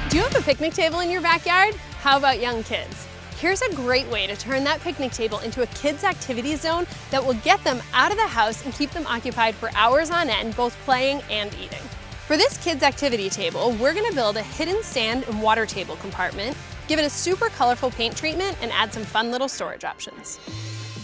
Do you have a picnic table in your backyard? How about young kids? Here's a great way to turn that picnic table into a kids' activity zone that will get them out of the house and keep them occupied for hours on end, both playing and eating. For this kids' activity table, we're gonna build a hidden sand and water table compartment, give it a super colorful paint treatment, and add some fun little storage options.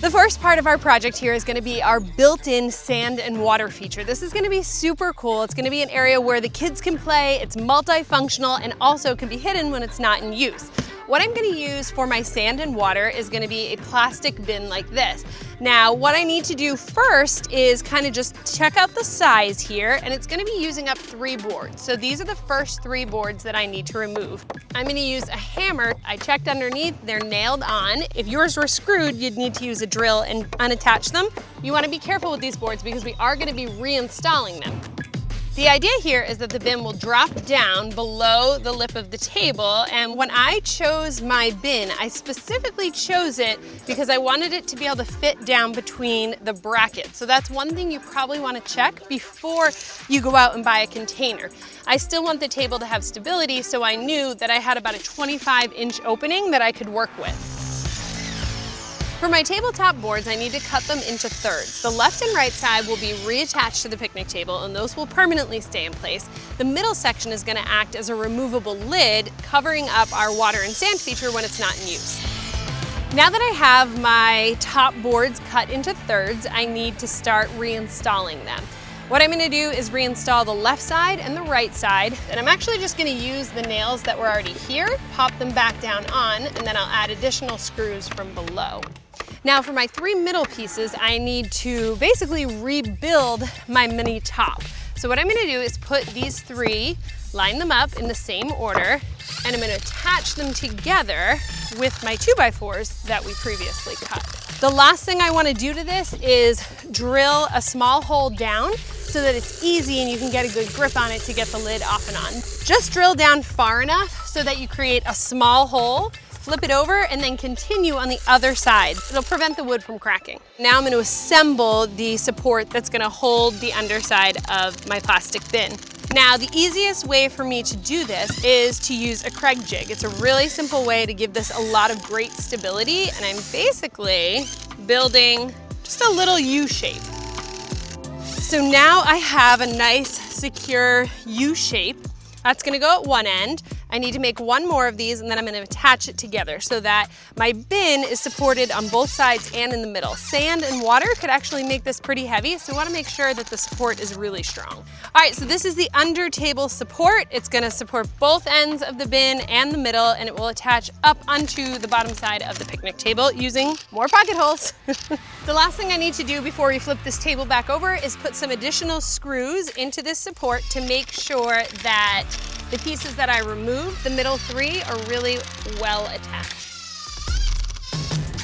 The first part of our project here is gonna be our built-in sand and water feature. This is gonna be super cool. It's gonna be an area where the kids can play, it's multifunctional, and also can be hidden when it's not in use. What I'm gonna use for my sand and water is gonna be a plastic bin like this. Now, what I need to do first is kind of just check out the size here, and it's gonna be using up 3 boards. So these are the first 3 boards that I need to remove. I'm gonna use a hammer. I checked underneath, they're nailed on. If yours were screwed, you'd need to use a drill and unattach them. You wanna be careful with these boards because we are gonna be reinstalling them. The idea here is that the bin will drop down below the lip of the table, and when I chose my bin, I specifically chose it because I wanted it to be able to fit down between the brackets. So that's one thing you probably want to check before you go out and buy a container. I still want the table to have stability, so I knew that I had about a 25-inch opening that I could work with. For my tabletop boards, I need to cut them into thirds. The left and right side will be reattached to the picnic table, and those will permanently stay in place. The middle section is going to act as a removable lid, covering up our water and sand feature when it's not in use. Now that I have my top boards cut into thirds, I need to start reinstalling them. What I'm going to do is reinstall the left side and the right side, and I'm actually just going to use the nails that were already here, pop them back down on, and then I'll add additional screws from below. Now for my 3 middle pieces, I need to basically rebuild my mini top. So what I'm gonna do is put these 3, line them up in the same order, and I'm gonna attach them together with my 2x4s that we previously cut. The last thing I wanna do to this is drill a small hole down so that it's easy and you can get a good grip on it to get the lid off and on. Just drill down far enough so that you create a small hole, flip it over, and then continue on the other side. It'll prevent the wood from cracking. Now I'm going to assemble the support that's going to hold the underside of my plastic bin. Now, the easiest way for me to do this is to use a Craig jig. It's a really simple way to give this a lot of great stability, and I'm basically building just a little U shape. So now I have a nice, secure U shape. That's gonna go at one end. I need to make 1 more of these, and then I'm gonna attach it together so that my bin is supported on both sides and in the middle. Sand and water could actually make this pretty heavy, so I wanna make sure that the support is really strong. All right, so this is the under table support. It's gonna support both ends of the bin and the middle, and it will attach up onto the bottom side of the picnic table using more pocket holes. The last thing I need to do before we flip this table back over is put some additional screws into this support to make sure that the pieces that I removed, the middle 3, are really well attached.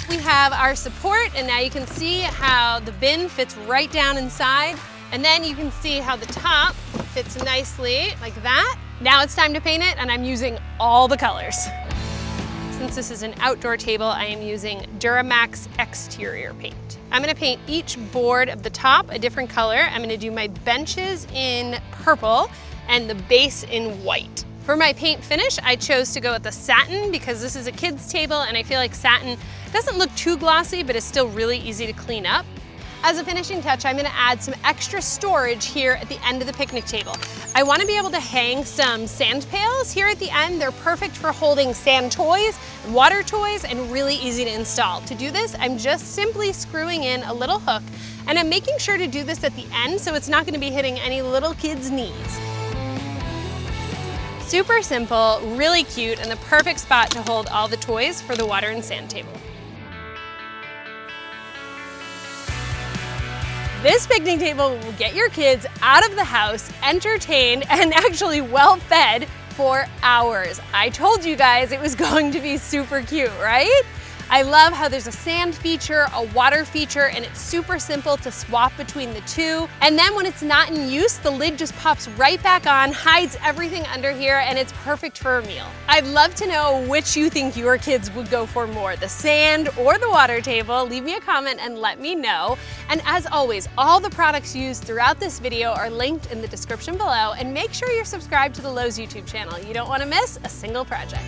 We have our support, and now you can see how the bin fits right down inside, and then you can see how the top fits nicely like that. Now it's time to paint it, and I'm using all the colors. Since this is an outdoor table, I am using Duramax exterior paint. I'm gonna paint each board of the top a different color. I'm gonna do my benches in purple and the base in white. For my paint finish, I chose to go with the satin because this is a kid's table, and I feel like satin doesn't look too glossy, but it's still really easy to clean up. As a finishing touch, I'm gonna add some extra storage here at the end of the picnic table. I wanna be able to hang some sand pails here at the end. They're perfect for holding sand toys, water toys, and really easy to install. To do this, I'm just simply screwing in a little hook, and I'm making sure to do this at the end so it's not gonna be hitting any little kids' knees. Super simple, really cute, and the perfect spot to hold all the toys for the water and sand table. This picnic table will get your kids out of the house, entertained, and actually well fed for hours. I told you guys it was going to be super cute, right? I love how there's a sand feature, a water feature, and it's super simple to swap between the two. And then when it's not in use, the lid just pops right back on, hides everything under here, and it's perfect for a meal. I'd love to know which you think your kids would go for more, the sand or the water table. Leave me a comment and let me know. And as always, all the products used throughout this video are linked in the description below, and make sure you're subscribed to the Lowe's YouTube channel. You don't want to miss a single project.